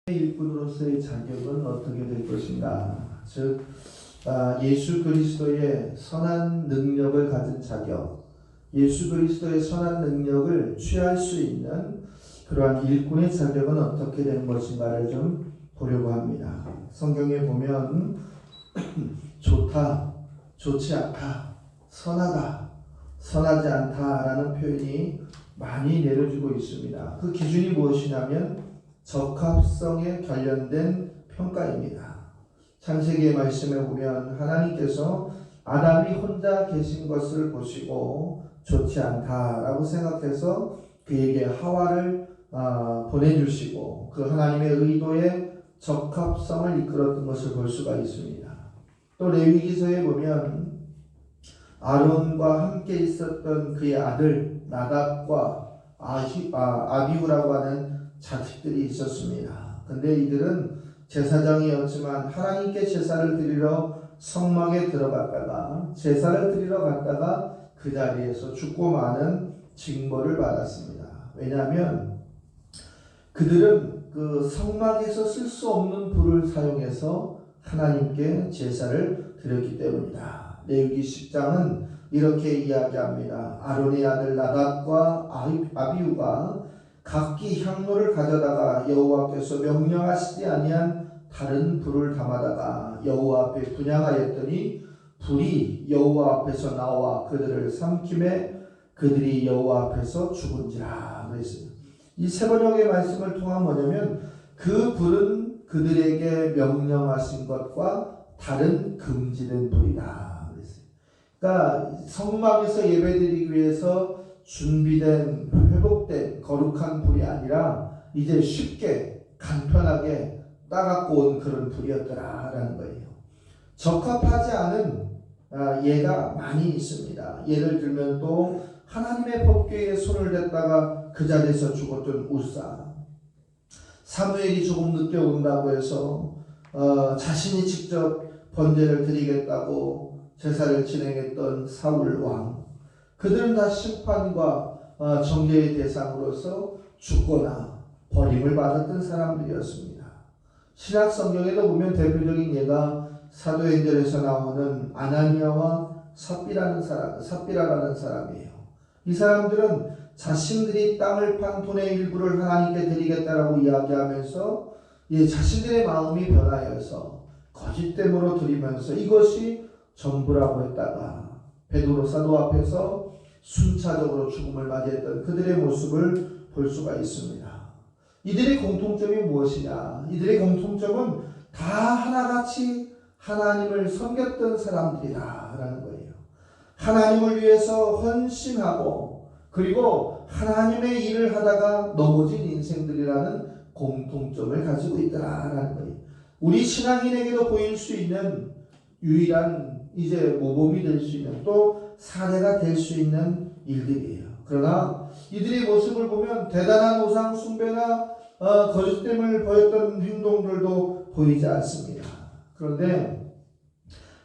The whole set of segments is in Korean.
일꾼으로서의 자격은 어떻게 될 것인가? 즉, 예수 그리스도의 선한 능력을 가진 자격, 예수 그리스도의 선한 능력을 취할 수 있는 그러한 일꾼의 자격은 어떻게 되는 것인가를 좀 보려고 합니다. 성경에 보면 좋다, 좋지 않다, 선하다, 선하지 않다라는 표현이 많이 내려지고 있습니다. 그 기준이 무엇이냐면 적합성에 관련된 평가입니다. 창세기의 말씀에 보면 하나님께서 아담이 혼자 계신 것을 보시고 좋지 않다라고 생각해서 그에게 하와를 보내주시고 그 하나님의 의도에 적합성을 이끌었던 것을 볼 수가 있습니다. 또 레위기서에 보면 아론과 함께 있었던 그의 아들 나답과 아비후라고 하는 자식들이 있었습니다. 근데 이들은 제사장이었지만 하나님께 제사를 드리러 성막에 들어갔다가 제사를 드리러 갔다가 그 자리에서 죽고 마는 징벌을 받았습니다. 왜냐하면 그들은 그 성막에서 쓸 수 없는 불을 사용해서 하나님께 제사를 드렸기 때문이다. 레위기 10장은 이렇게 이야기합니다. 아론의 아들 나답과 아비후가 각기 향로를 가져다가 여호와께서 명령하시지 아니한 다른 불을 담아다가 여호와 앞에 분향하였더니 불이 여호와 앞에서 나와 그들을 삼킴에 그들이 여호와 앞에서 죽은지라 그랬어요. 이 세 번역의 말씀을 통한 뭐냐면 그 불은 그들에게 명령하신 것과 다른 금지된 불이다 그랬어요. 그러니까 성막에서 예배드리기 위해서 준비된 회복된 거룩한 불이 아니라 이제 쉽게 간편하게 따갖고 온 그런 불이었더라라는 거예요. 적합하지 않은 예가 많이 있습니다. 예를 들면 또 하나님의 법궤에 손을 댔다가 그 자리에서 죽었던 우사, 사무엘이 조금 늦게 온다고 해서 자신이 직접 번제를 드리겠다고 제사를 진행했던 사울 왕, 그들은 다 심판과 정죄의 대상으로서 죽거나 버림을 받았던 사람들이었습니다. 신약 성경에도 보면 대표적인 예가 사도행전에서 나오는 아나니아와 삽비라라는 사람이에요. 이 사람들은 자신들이 땅을 판 돈의 일부를 하나님께 드리겠다라고 이야기하면서 자신들의 마음이 변하여서 거짓됨으로 드리면서 이것이 전부라고 했다가 베드로 사도 앞에서 순차적으로 죽음을 맞이했던 그들의 모습을 볼 수가 있습니다. 이들의 공통점이 무엇이냐? 이들의 공통점은 다 하나같이 하나님을 섬겼던 사람들이다라는 거예요. 하나님을 위해서 헌신하고 그리고 하나님의 일을 하다가 넘어진 인생들이라는 공통점을 가지고 있더라라는 거예요. 우리 신앙인에게도 보일 수 있는 유일한 이제 모범이 될 수 있는 또 사례가 될 수 있는 일들이에요. 그러나 이들의 모습을 보면 대단한 우상 숭배나 거짓됨을 보였던 행동들도 보이지 않습니다. 그런데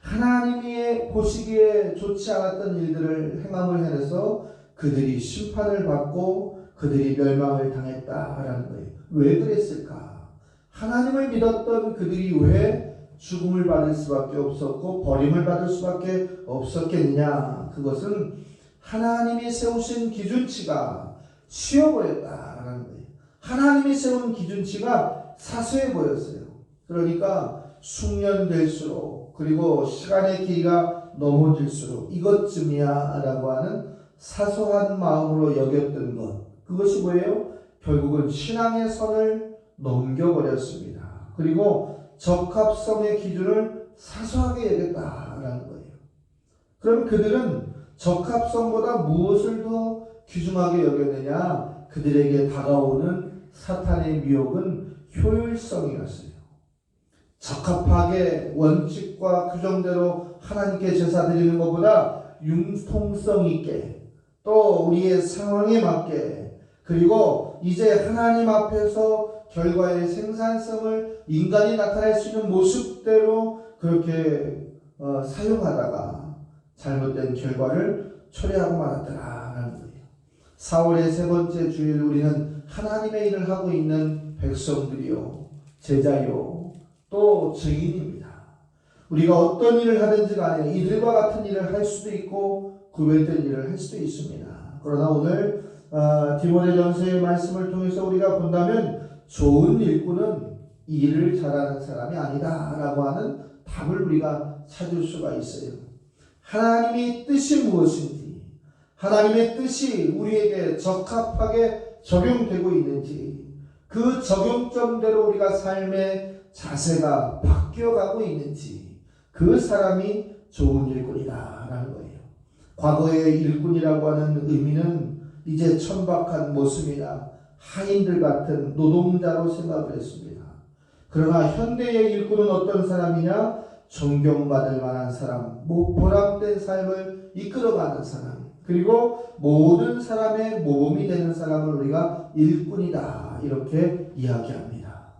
하나님이 보시기에 좋지 않았던 일들을 행함을 해서 그들이 심판을 받고 그들이 멸망을 당했다라는 거예요. 왜 그랬을까? 하나님을 믿었던 그들이 왜 죽음을 받을 수밖에 없었고 버림을 받을 수밖에 없었겠느냐? 그것은 하나님이 세우신 기준치가 쉬워 보였다라는 거예요. 하나님이 세운 기준치가 사소해 보였어요. 그러니까 숙련될수록 그리고 시간의 길이가 넘어질수록 이것쯤이야 라고 하는 사소한 마음으로 여겼던 것, 그것이 뭐예요? 결국은 신앙의 선을 넘겨버렸습니다. 그리고 적합성의 기준을 사소하게 여겼다라는 거예요. 그럼 그들은 적합성보다 무엇을 더 귀중하게 여겼느냐? 그들에게 다가오는 사탄의 미혹은 효율성이었어요. 적합하게 원칙과 규정대로 하나님께 제사 드리는 것보다 융통성 있게 또 우리의 상황에 맞게 그리고 이제 하나님 앞에서 결과의 생산성을 인간이 나타낼 수 있는 모습대로 그렇게 사용하다가 잘못된 결과를 초래하고 말았더라라는 거예요. 4월의 세 번째 주일 우리는 하나님의 일을 하고 있는 백성들이요 제자요 또 증인입니다. 우리가 어떤 일을 하든지 간에 이들과 같은 일을 할 수도 있고 구별된 일을 할 수도 있습니다. 그러나 오늘 디모데전서의 말씀을 통해서 우리가 본다면 좋은 일꾼은 일을 잘하는 사람이 아니다 라고 하는 답을 우리가 찾을 수가 있어요. 하나님의 뜻이 무엇인지, 하나님의 뜻이 우리에게 적합하게 적용되고 있는지, 그 적용점대로 우리가 삶의 자세가 바뀌어가고 있는지, 그 사람이 좋은 일꾼이다 라는 거예요. 과거의 일꾼이라고 하는 의미는 이제 천박한 모습이나 하인들 같은 노동자로 생각을 했습니다. 그러나 현대의 일꾼은 어떤 사람이냐? 존경받을 만한 사람, 보람된 삶을 이끌어가는 사람, 그리고 모든 사람의 모범이 되는 사람을 우리가 일꾼이다 이렇게 이야기합니다.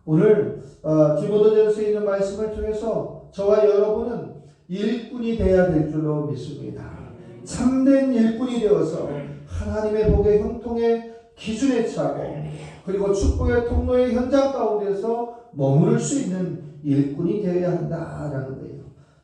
오늘 디모데전서에 있는 말씀을 통해서 저와 여러분은 일꾼이 되어야 될 줄로 믿습니다. 참된 일꾼이 되어서 하나님의 복의 형통의 기준에 차고 그리고 축복의 통로의 현장 가운데서 머무를 수 있는 일꾼이 되어야 한다라는 거예요.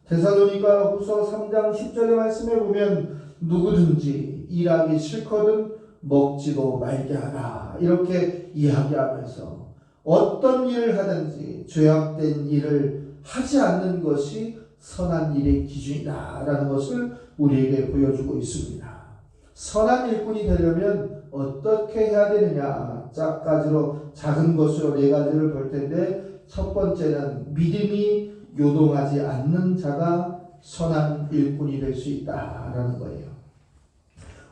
데살로니가 후서 3장 10절의 말씀에 보면 누구든지 일하기 싫거든 먹지도 말게 하라 이렇게 이야기하면서 어떤 일을 하든지 죄악된 일을 하지 않는 것이 선한 일의 기준이다라는 것을 우리에게 보여주고 있습니다. 선한 일꾼이 되려면 어떻게 해야 되느냐? 작은 것으로 네 가지를 볼 텐데 첫 번째는 믿음이 요동하지 않는 자가 선한 일꾼이 될 수 있다라는 거예요.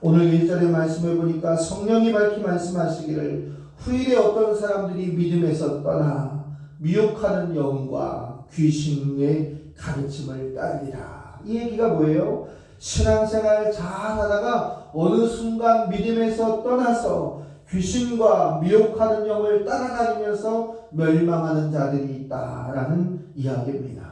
오늘 1절의 말씀을 보니까 성령이 밝히 말씀하시기를 후일에 어떤 사람들이 믿음에서 떠나 미혹하는 영과 귀신의 가르침을 따르리라. 이 얘기가 뭐예요? 신앙생활 잘 하다가 어느 순간 믿음에서 떠나서 귀신과 미혹하는 영을 따라다니면서 멸망하는 자들이 있다라는 이야기입니다.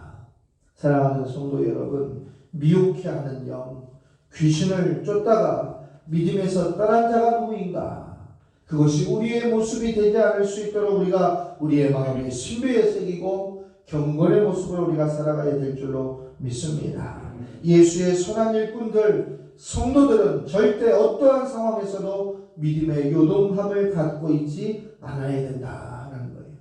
사랑하는 성도 여러분, 미혹해 하는 영, 귀신을 쫓다가 믿음에서 떠난 자가 누구인가? 그것이 우리의 모습이 되지 않을 수 있도록 우리가 우리의 마음에 신비에 새기고 경건의 모습으로 우리가 살아가야 될 줄로 믿습니다. 예수의 선한 일꾼들, 성도들은 절대 어떠한 상황에서도 믿음의 요동함을 갖고 있지 않아야 된다는 거예요.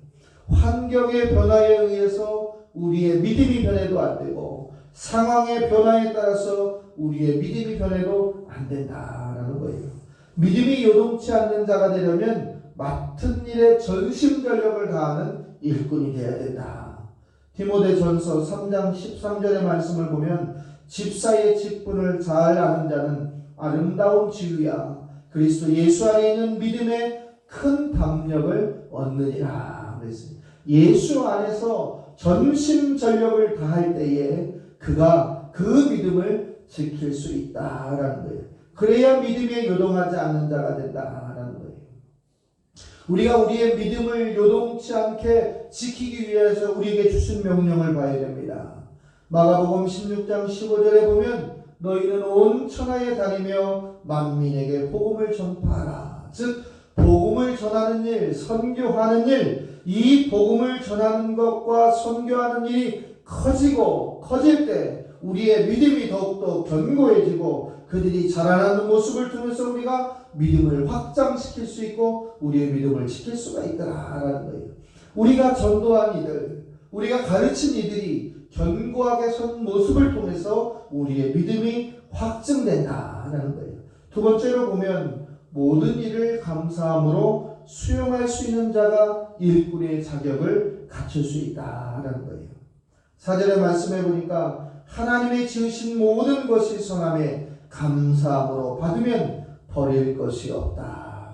환경의 변화에 의해서 우리의 믿음이 변해도 안 되고 상황의 변화에 따라서 우리의 믿음이 변해도 안 된다는 거예요. 믿음이 요동치 않는 자가 되려면 맡은 일에 전심전력을 다하는 일꾼이 되어야 된다. 디모데전서 3장 13절의 말씀을 보면 집사의 직분을 잘 아는 자는 아름다운 지위야 그리스도 예수 안에 있는 믿음의 큰 담력을 얻느니라. 그랬어요. 예수 안에서 전심전력을 다할 때에 그가 그 믿음을 지킬 수 있다라는 거예요. 그래야 믿음에 요동하지 않는 자가 된다라는 거예요. 우리가 우리의 믿음을 요동치 않게 지키기 위해서 우리에게 주신 명령을 봐야 됩니다. 마가복음 16장 15절에 보면 너희는 온 천하에 다니며 만민에게 복음을 전파하라. 즉 복음을 전하는 일, 선교하는 일, 이 복음을 전하는 것과 선교하는 일이 커질 때 우리의 믿음이 더욱더 견고해지고 그들이 자라나는 모습을 통해서 우리가 믿음을 확장시킬 수 있고 우리의 믿음을 지킬 수가 있다라는 거예요. 우리가 전도한 이들, 우리가 가르친 이들이 견고하게 선 모습을 통해서 우리의 믿음이 확증된다라는 거예요. 두 번째로 보면 모든 일을 감사함으로 수용할 수 있는 자가 일꾼의 자격을 갖출 수 있다라는 거예요. 4절의 말씀해 보니까 하나님의 지으신 모든 것이 선함에 감사함으로 받으면 버릴 것이 없다.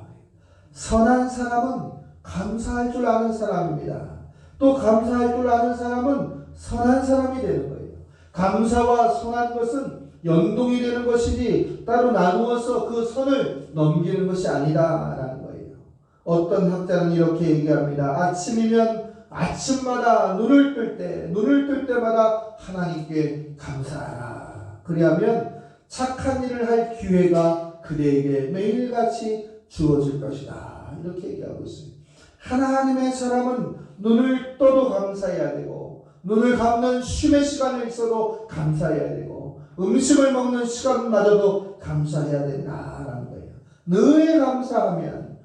선한 사람은 감사할 줄 아는 사람입니다. 또 감사할 줄 아는 사람은 선한 사람이 되는 거예요. 감사와 선한 것은 연동이 되는 것이지 따로 나누어서 그 선을 넘기는 것이 아니다라는 거예요. 어떤 학자는 이렇게 얘기합니다. 아침이면 아침마다 눈을 뜰 때마다 하나님께 감사하라. 그리하면 착한 일을 할 기회가 그대에게 매일같이 주어질 것이다. 이렇게 얘기하고 있습니다. 하나님의 사람은 눈을 떠도 감사해야 되고, 눈을 감는 쉼의 시간이 있어도 감사해야 되고, 음식을 먹는 시간마저도 감사해야 된다라는 거예요. 늘 감사하면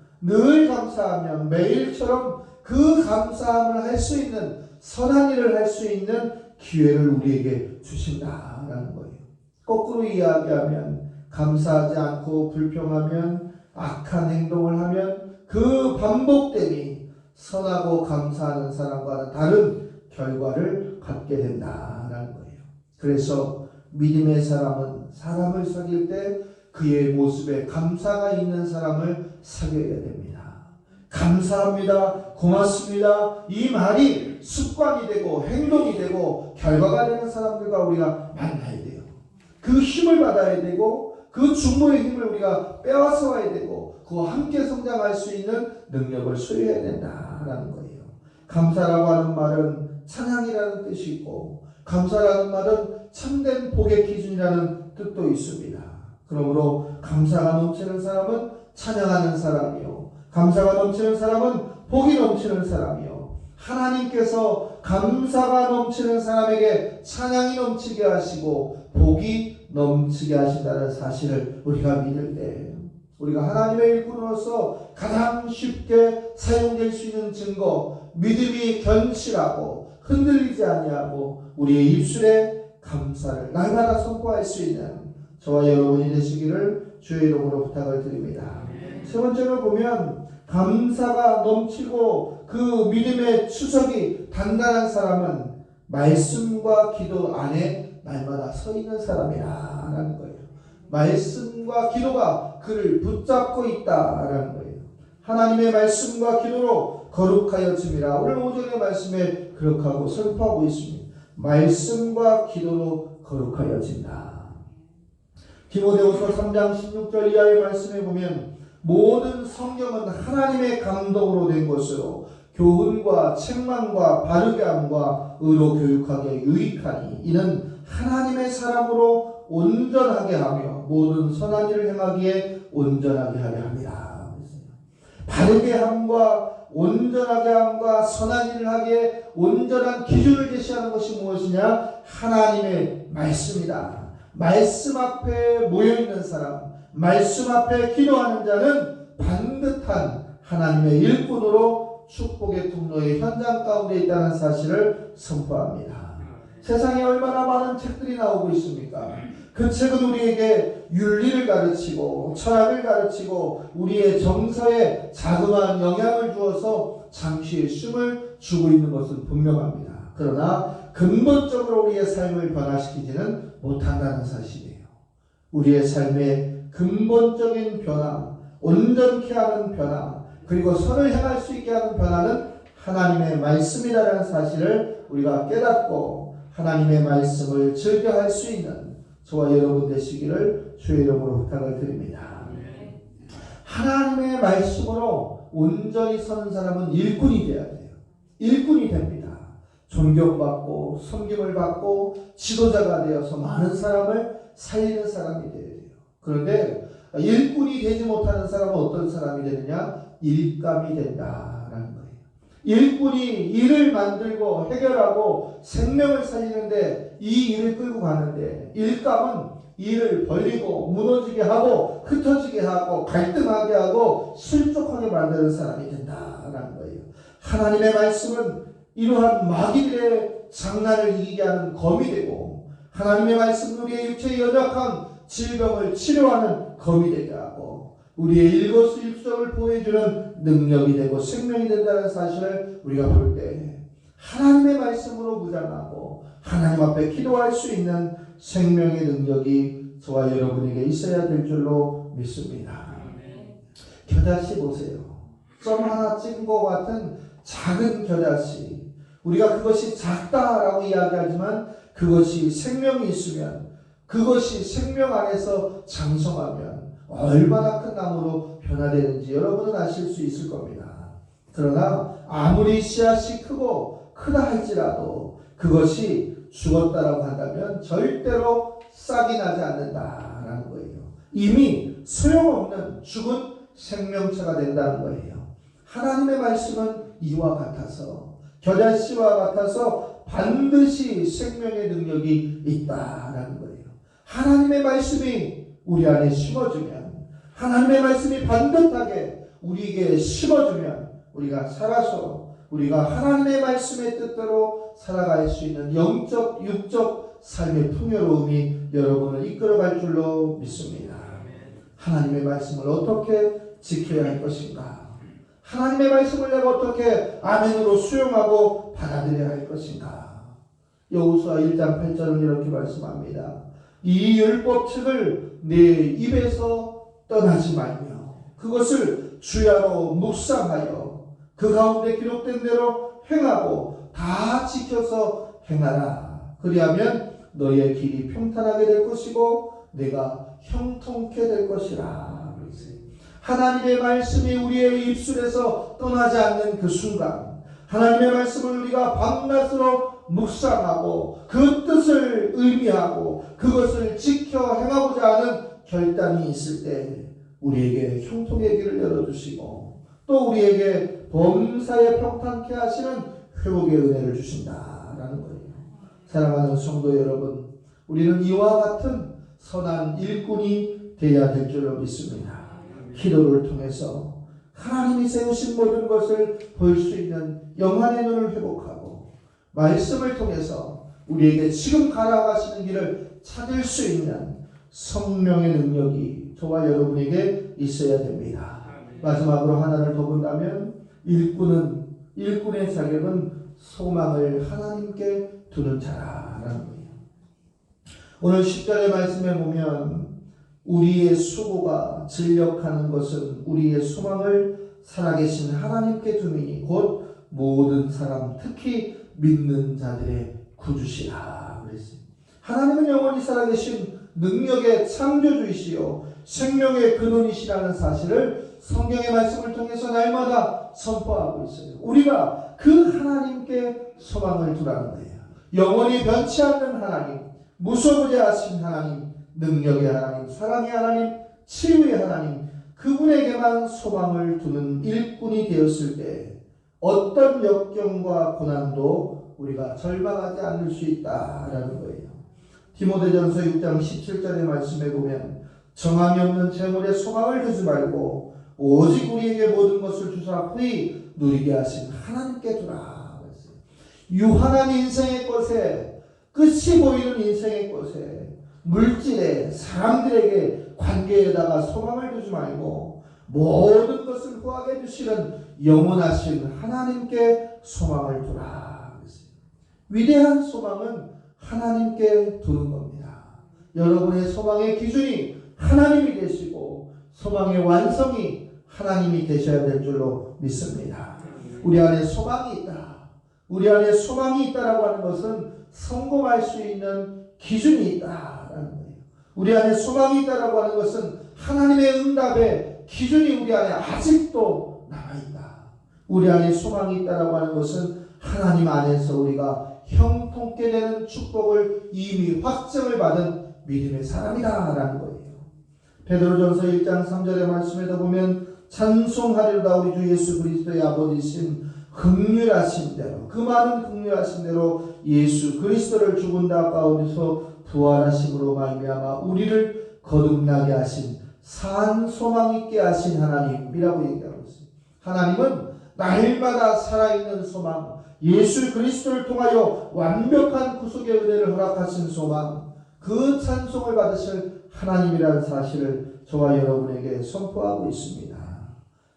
매일처럼 그 감사함을 할 수 있는, 선한 일을 할 수 있는 기회를 우리에게 주신다라는 거예요. 거꾸로 이야기하면 감사하지 않고 불평하면, 악한 행동을 하면 그 반복됨이 선하고 감사하는 사람과는 다른 결과를 갖게 된다라는 거예요. 그래서 믿음의 사람은 사람을 사귈 때 그의 모습에 감사가 있는 사람을 사귀어야 됩니다. 감사합니다, 고맙습니다, 이 말이 습관이 되고 행동이 되고 결과가 되는 사람들과 우리가 만나야 돼요. 그 힘을 받아야 되고, 그 중보의 힘을 우리가 빼앗아 와야 되고, 그와 함께 성장할 수 있는 능력을 소유해야 된다라는 거예요. 감사라고 하는 말은 찬양이라는 뜻이 있고, 감사라는 말은 참된 복의 기준이라는 뜻도 있습니다. 그러므로 감사가 넘치는 사람은 찬양하는 사람이요, 감사가 넘치는 사람은 복이 넘치는 사람이요, 하나님께서 감사가 넘치는 사람에게 찬양이 넘치게 하시고 복이 넘치게 하신다는 사실을 우리가 믿을 때, 우리가 하나님의 일꾼으로서 가장 쉽게 사용될 수 있는 증거, 믿음이 견실하고 흔들리지 아니하고 우리의 입술에 감사를 날마다 선포할 수 있는 저와 여러분이 되시기를 주의 이름으로 부탁을 드립니다. 세 번째로 보면, 감사가 넘치고 그 믿음의 추석이 단단한 사람은 말씀과 기도 안에 날마다 서 있는 사람이라는 거예요. 말씀과 기도가 그를 붙잡고 있다라는 거예요. 하나님의 말씀과 기도로 거룩하여짐이라. 오늘 오전의 말씀에 그렇게 하고 선포하고 있습니다. 말씀과 기도로 거룩하여진다. 디모데후서 3장 16절 이하의 말씀에 보면, 모든 성경은 하나님의 감동으로 된 것으로 교훈과 책망과 바르게 함과 의로 교육하기에 유익하니, 이는 하나님의 사람으로 온전하게 하며 모든 선한 일을 행하기에 온전하게 하려 함이라. 바르게 함과 온전하게 함과 선한 일을 하기에 온전한 기준을 제시하는 것이 무엇이냐? 하나님의 말씀이다. 말씀 앞에 모여있는 사람, 말씀 앞에 기도하는 자는 반듯한 하나님의 일꾼으로 축복의 통로의 현장 가운데 있다는 사실을 선포합니다. 세상에 얼마나 많은 책들이 나오고 있습니까? 그 책은 우리에게 윤리를 가르치고 철학을 가르치고 우리의 정서에 자그마한 영향을 주어서 잠시의 쉼을 주고 있는 것은 분명합니다. 그러나 근본적으로 우리의 삶을 변화시키지는 못한다는 사실이에요. 우리의 삶의 근본적인 변화, 온전케 하는 변화, 그리고 선을 행할 수 있게 하는 변화는 하나님의 말씀이라는 사실을 우리가 깨닫고 하나님의 말씀을 즐겨할 수 있는 저와 여러분 되시기를 주의 이름으로 부탁을 드립니다. 하나님의 말씀으로 온전히 서는 사람은 일꾼이 되어야 돼요. 일꾼이 됩니다. 존경받고 섬김을 받고 지도자가 되어서 많은 사람을 살리는 사람이 되어야 돼요. 그런데 일꾼이 되지 못하는 사람은 어떤 사람이 되느냐? 일감이 된다라는 거예요. 일꾼이 일을 만들고 해결하고 생명을 살리는데, 이 일을 끌고 가는데, 일감은 일을 벌리고 무너지게 하고 흩어지게 하고 갈등하게 하고 실족하게 만드는 사람이 된다라는 거예요. 하나님의 말씀은 이러한 마귀들의 장난을 이기게 하는 검이 되고, 하나님의 말씀은 우리의 육체의 연약한 질병을 치료하는 검이 되게 하고, 우리의 일거수일투족을 보여주는 능력이 되고 생명이 된다는 사실을 우리가 볼 때, 하나님의 말씀으로 무장하고 하나님 앞에 기도할 수 있는 생명의 능력이 저와 여러분에게 있어야 될 줄로 믿습니다. 겨자씨 보세요. 점 하나 찍은 것 같은 작은 겨자씨, 우리가 그것이 작다라고 이야기하지만 그것이 생명이 있으면, 그것이 생명 안에서 장성하면 얼마나 큰 나무로 변화되는지 여러분은 아실 수 있을 겁니다. 그러나 아무리 씨앗이 크다 할지라도 그것이 죽었다라고 한다면 절대로 싹이 나지 않는다라는 거예요. 이미 소용없는 죽은 생명체가 된다는 거예요. 하나님의 말씀은 이와 같아서 겨자씨와 같아서 반드시 생명의 능력이 있다라는 거예요. 하나님의 말씀이 우리 안에 심어주면, 하나님의 말씀이 반듯하게 우리에게 심어주면 우리가 살아서 우리가 하나님의 말씀의 뜻대로 살아갈 수 있는 영적, 육적 삶의 풍요로움이 여러분을 이끌어갈 줄로 믿습니다. 하나님의 말씀을 어떻게 지켜야 할 것인가? 하나님의 말씀을 내가 어떻게 아멘으로 수용하고 받아들여야 할 것인가? 여호수아 1장 8절은 이렇게 말씀합니다. 이 율법책을 내 입에서 떠나지 말며 그것을 주야로 묵상하여 그 가운데 기록된 대로 행하고 다 지켜서 행하라. 그리하면 너의 길이 평탄하게 될 것이고 내가 형통케 될 것이라. 하나님의 말씀이 우리의 입술에서 떠나지 않는 그 순간, 하나님의 말씀을 우리가 밤낮으로 묵상하고 그 뜻을 의미하고 그것을 지켜 행하고자 하는 결단이 있을 때 우리에게 형통의 길을 열어주시고 또 우리에게 범사에 평탄케 하시는 회복의 은혜를 주신다라는 거예요. 사랑하는 성도 여러분, 우리는 이와 같은 선한 일꾼이 되어야 될 줄로 믿습니다. 기도를 통해서 하나님이 세우신 모든 것을 볼 수 있는 영안의 눈을 회복하고 말씀을 통해서 우리에게 지금 가라가시는 길을 찾을 수 있는 성령의 능력이 저와 여러분에게 있어야 됩니다. 마지막으로 하나를 더 본다면 일꾼의 자격은 소망을 하나님께 두는 자라는 거예요. 오늘 10절의 말씀에 보면 우리의 수고가 진력하는 것은 우리의 소망을 살아계신 하나님께 두미니 곧 모든 사람 특히 믿는 자들의 구주시라 그랬어요. 하나님은 영원히 살아계신 능력의 창조주이시요 생명의 근원이시라는 사실을 성경의 말씀을 통해서 날마다 선포하고 있어요. 우리가 그 하나님께 소망을 두라는 거예요. 영원히 변치 않는 하나님, 무소부재하신 하나님, 능력의 하나님, 사랑의 하나님, 치유의 하나님, 그분에게만 소망을 두는 일꾼이 되었을 때 어떤 역경과 고난도 우리가 절망하지 않을 수 있다라는 거예요. 디모데전서 6장 17절의 말씀에 보면 정함이 없는 재물에 소망을 두지 말고 오직 우리에게 모든 것을 주사 후히 누리게 하신 하나님께 두라. 유한한 인생의 것에, 끝이 보이는 인생의 것에, 물질에, 사람들에게, 관계에다가 소망을 두지 말고 모든 것을 후하게 주시는 영원하신 하나님께 소망을 두라. 위대한 소망은 하나님께 두는 겁니다. 여러분의 소망의 기준이 하나님이 되시고 소망의 완성이 하나님이 되셔야 될 줄로 믿습니다. 우리 안에 소망이 있다. 우리 안에 소망이 있다라고 하는 것은 성공할 수 있는 기준이 있다라는 거예요. 우리 안에 소망이 있다라고 하는 것은 하나님의 응답의 기준이 우리 안에 아직도 남아있다. 우리 안에 소망이 있다라고 하는 것은 하나님 안에서 우리가 형통케 되는 축복을 이미 확증을 받은 믿음의 사람이다라는 거예요. 베드로전서 1장 3절의 말씀에도 보면 찬송하리로다 우리 주 예수 그리스도의 아버지신 긍휼하신 대로, 그 많은 긍휼하신 대로 예수 그리스도를 죽은 자 가운데서 부활하심으로 말미암아 우리를 거듭나게 하신 산 소망 있게 하신 하나님이라고 얘기하고 있습니다. 하나님은 날마다 살아있는 소망, 예수 그리스도를 통하여 완벽한 구속의 은혜를 허락하신 소망, 그 찬송을 받으실 하나님이라는 사실을 저와 여러분에게 선포하고 있습니다.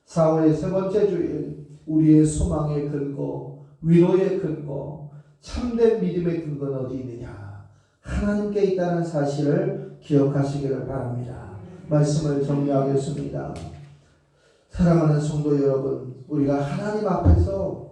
4월의 세 번째 주일, 우리의 소망의 근거, 위로의 근거, 참된 믿음의 근거는 어디 있느냐? 하나님께 있다는 사실을 기억하시기를 바랍니다. 말씀을 정리하겠습니다. 사랑하는 성도 여러분, 우리가 하나님 앞에서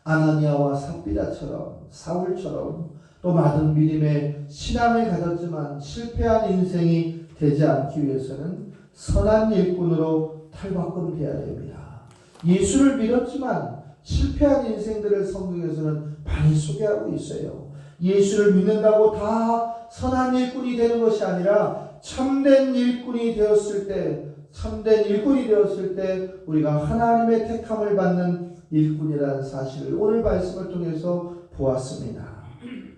아나니아와 삽비라처럼, 사울처럼 또 많은 믿음의 신앙을 가졌지만 실패한 인생이 되지 않기 위해서는 선한 일꾼으로 탈바꿈되어야 됩니다. 예수를 믿었지만 실패한 인생들을 성경에서는 많이 소개하고 있어요. 예수를 믿는다고 다 선한 일꾼이 되는 것이 아니라 참된 일꾼이 되었을 때 참된 일꾼이 되었을 때 우리가 하나님의 택함을 받는 일꾼이라는 사실을 오늘 말씀을 통해서 보았습니다.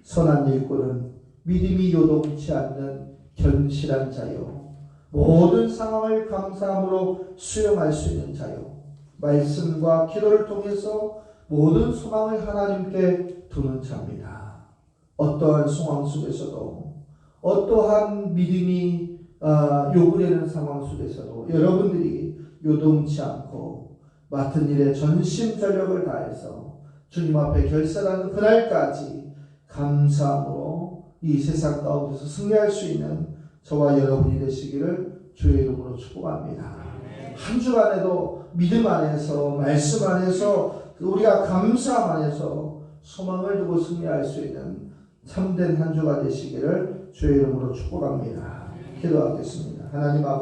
선한 일꾼은 믿음이 요동치 않는 견실한 자요, 모든 상황을 감사함으로 수용할 수 있는 자요, 말씀과 기도를 통해서 모든 소망을 하나님께 두는 자입니다. 어떠한 상황 속에서도, 어떠한 믿음이 요구되는 상황 속에서도 여러분들이 요동치 않고 맡은 일에 전심전력을 다해서 주님 앞에 결산하는 그날까지 감사함으로 이 세상 가운데서 승리할 수 있는 저와 여러분이 되시기를 주의 이름으로 축복합니다. 한 주간에도 믿음 안에서, 말씀 안에서, 우리가 감사함 안에서 소망을 두고 승리할 수 있는 참된 한 주가 되시기를 주의 이름으로 축복합니다. 기도하겠습니다. 하나님 아버지,